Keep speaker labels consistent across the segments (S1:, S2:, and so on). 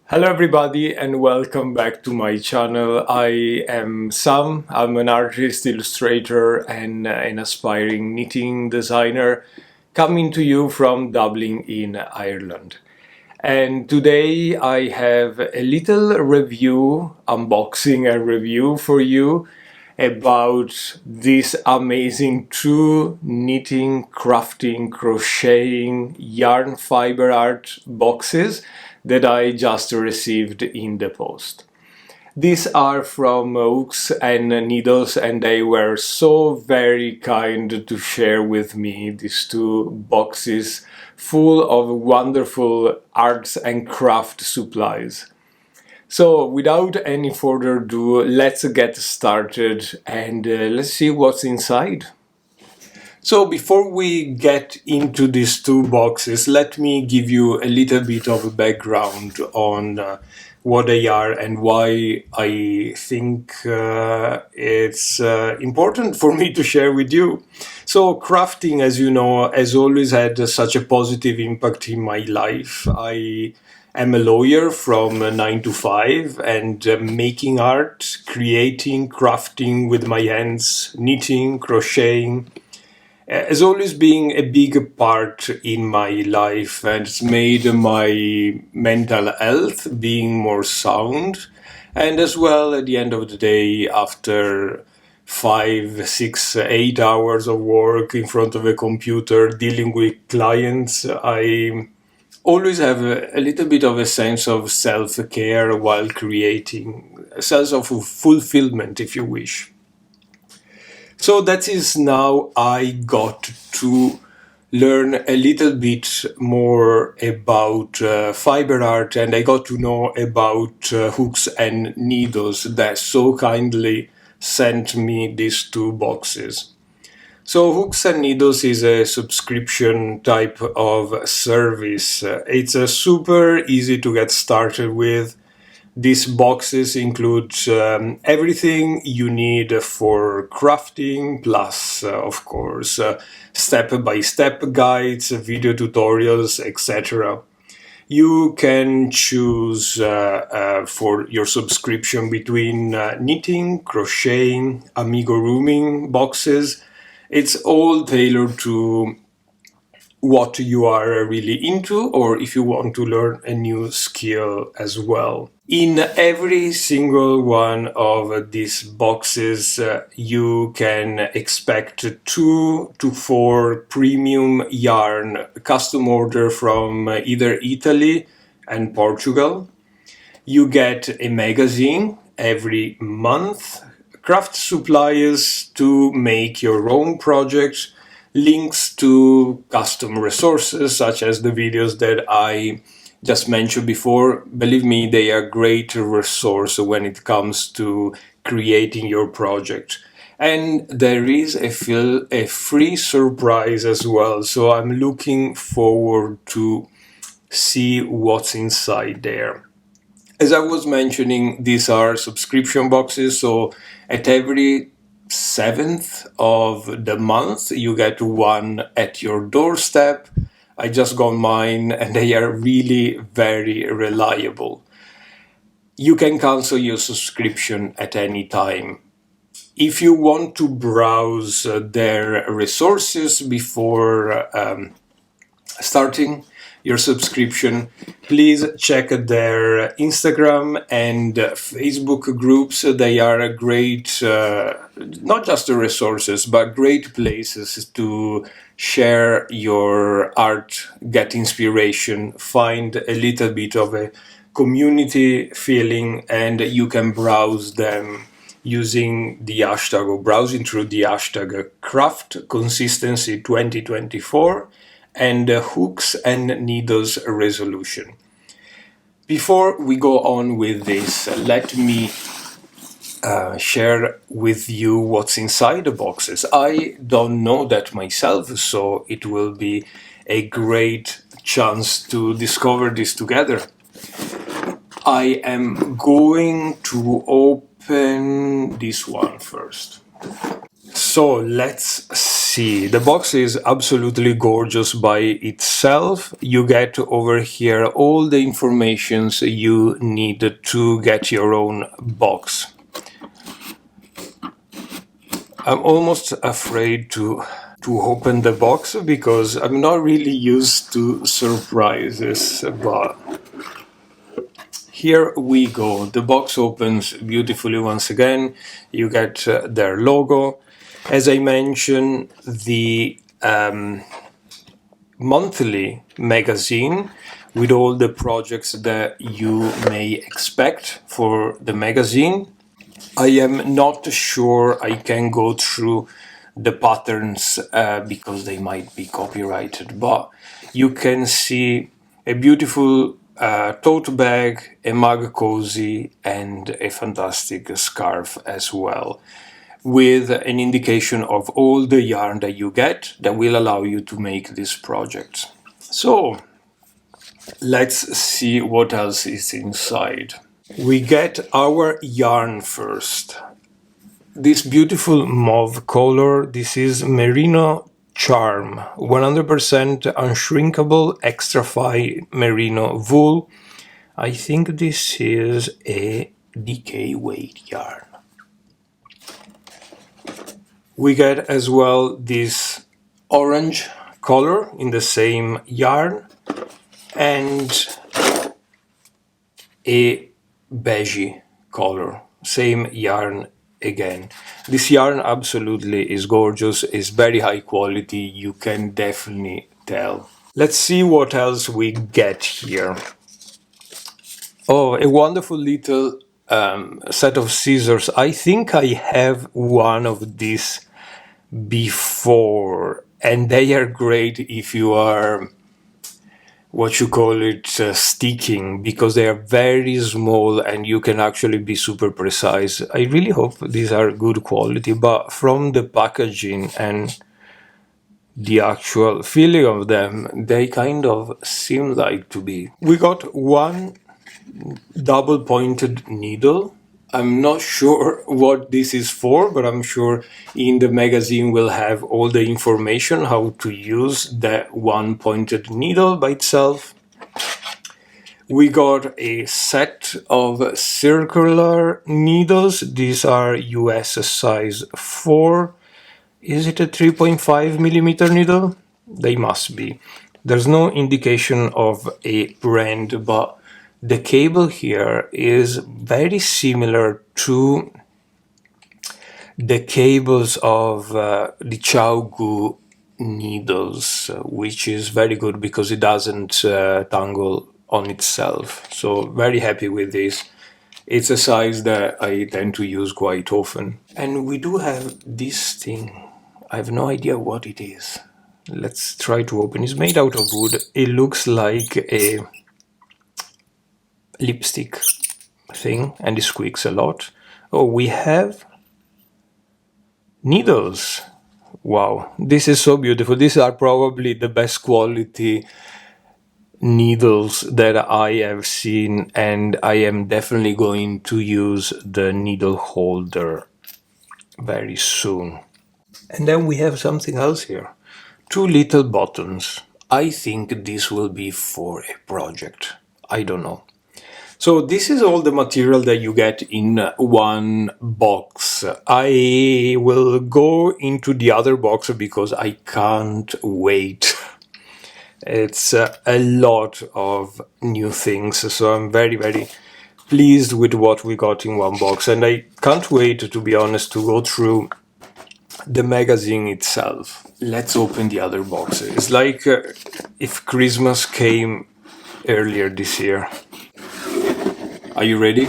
S1: Hello everybody and welcome back to my channel. I am Sam. I'm an artist, illustrator and an aspiring knitting designer coming to you from Dublin in Ireland. And today I have a little review, unboxing and review for you about these amazing two knitting, crafting, crocheting, yarn fiber art boxes that I just received in the post. These are from Hooks and Needles, and they were so very kind to share with me these two boxes full of wonderful arts and craft supplies. So without any further ado, let's get started and let's see what's inside. So before we get into these two boxes, let me give you a little bit of a background on what they are and why I think it's important for me to share with you. So crafting, as you know, has always had such a positive impact in my life. I'm a lawyer from 9 to 5, and making art, creating, crafting with my hands, knitting, crocheting, has always been a big part in my life, and it's made my mental health being more sound. And as well, at the end of the day, after 5, 6, 8 hours of work in front of a computer dealing with clients, I always have a little bit of a sense of self-care while creating, a sense of fulfillment, if you wish. So that is now I got to learn a little bit more about fiber art, and I got to know about Hooks and Needles that so kindly sent me these two boxes. So Hooks and Needles is a subscription type of service. It's super easy to get started with. These boxes include everything you need for crafting, plus, of course, step-by-step guides, video tutorials, etc. You can choose for your subscription between knitting, crocheting, amigurumin boxes. It's all tailored to what you are really into, or if you want to learn a new skill as well. In every single one of these boxes, you can expect 2 to 4 premium yarn custom order from either Italy and Portugal. You get a magazine every month, craft supplies to make your own projects, links to custom resources such as the videos that I just mentioned before. Believe me, they are great resource when it comes to creating your project. And there is a free surprise as well, so I'm looking forward to see what's inside there. As I was mentioning, these are subscription boxes, so at every 7th of the month you get one at your doorstep. I just got mine and they are really very reliable. You can cancel your subscription at any time. If you want to browse their resources before starting your subscription, please check their Instagram and Facebook groups. They are a great, not just the resources, but great places to share your art, get inspiration, find a little bit of a community feeling, and you can browse them using the hashtag, or browsing through the hashtag craft consistency 2024 and Hooks and Needles resolution. Before we go on with this, let me share with you what's inside the boxes. I don't know that myself, so it will be a great chance to discover this together. I am going to open this one first. So let's see. The box is absolutely gorgeous by itself. You get over here all the information you need to get your own box. I'm almost afraid to open the box because I'm not really used to surprises, but here we go. The box opens beautifully once again. You get their logo. As I mentioned, the monthly magazine with all the projects that you may expect for the magazine. I am not sure I can go through the patterns because they might be copyrighted, but you can see a beautiful tote bag, a mug cozy, and a fantastic scarf as well, with an indication of all the yarn that you get that will allow you to make this project. So let's see what else is inside. We get our yarn first. This beautiful mauve color, this is Merino Charm, 100% unshrinkable extra fine merino wool. I think this is a DK weight yarn. We get as well this orange color in the same yarn and a beige color, same yarn again. This yarn absolutely is gorgeous, is very high quality, you can definitely tell. Let's see what else we get here. Oh, a wonderful little set of scissors. I think I have one of these before, and they are great if you are what you call it sticking, because they are very small and you can actually be super precise. I really hope these are good quality, but from the packaging and the actual feeling of them, they kind of seem like to be. We got one double pointed needle. I'm not sure what this is for, but I'm sure in the magazine we'll have all the information how to use that one pointed needle by itself. We got a set of circular needles. These are US size 4. Is it a 3.5 millimeter needle? They must be. There's no indication of a brand, but the cable here is very similar to the cables of the Chao needles, which is very good because it doesn't tangle on itself. So very happy with this. It's a size that I tend to use quite often. And we do have this thing. I have no idea what it is. Let's try to open. It's made out of wood. It looks like a lipstick thing and it squeaks a lot. Oh, we have needles. Wow, this is so beautiful. These are probably the best quality needles that I have seen, and I am definitely going to use the needle holder very soon. And then we have something else here. 2 little buttons. I think this will be for a project. I don't know. So this is all the material that you get in one box. I will go into the other box because I can't wait. It's a lot of new things, so I'm very, very pleased with what we got in one box. And I can't wait, to be honest, to go through the magazine itself. Let's open the other box. It's like if Christmas came earlier this year. Are you ready?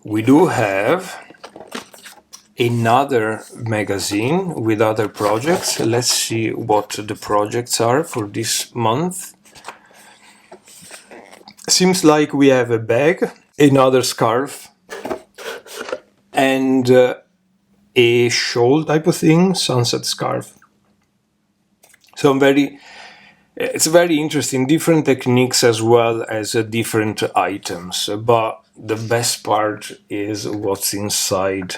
S1: We do have another magazine with other projects. Let's see what the projects are for this month. Seems like we have a bag, another scarf, and a shawl type of thing, sunset scarf. So it's very interesting, different techniques as well as different items, but the best part is what's inside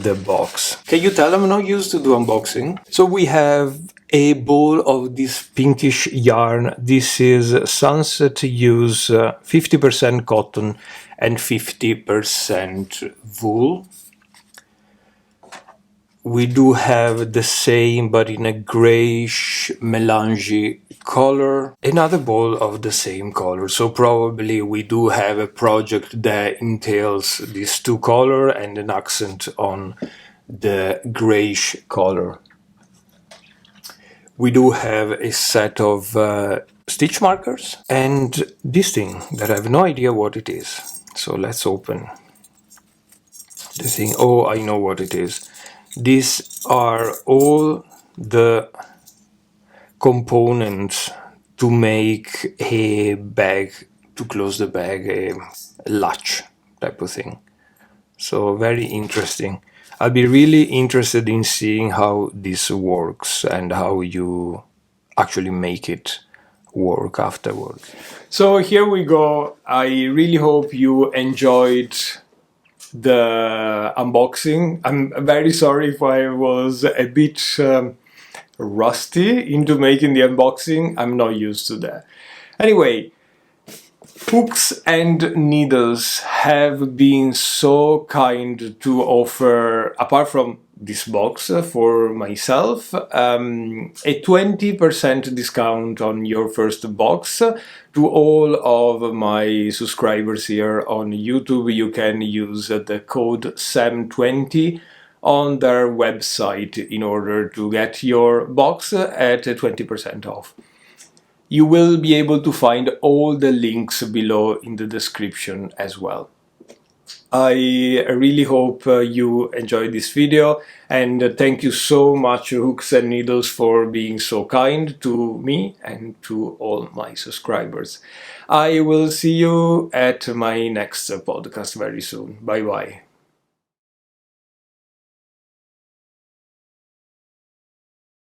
S1: the box. Can you tell I'm not used to do unboxing? So we have a ball of this pinkish yarn. This is Sunset Use 50% cotton and 50% wool. We do have the same but in a grayish melange color. Another ball of the same color, so probably we do have a project that entails these two colors and an accent on the grayish color. We do have a set of stitch markers and this thing that I have no idea what it is. So let's open the thing. Oh, I know what it is. These are all the components to make a bag, to close the bag, a latch type of thing. So very interesting. I'll be really interested in seeing how this works and how you actually make it work afterward. So here we go. I really hope you enjoyed the unboxing. I'm very sorry if I was a bit rusty into making the unboxing. I'm not used to that. Anyway, Hooks and Needles have been so kind to offer, apart from this box for myself, a 20% discount on your first box. To all of my subscribers here on YouTube, you can use the code SAM20 on their website in order to get your box at 20% off. You will be able to find all the links below in the description as well. I really hope you enjoyed this video, and thank you so much, Hooks and Needles, for being so kind to me and to all my subscribers. I will see you at my next podcast very soon. Bye bye.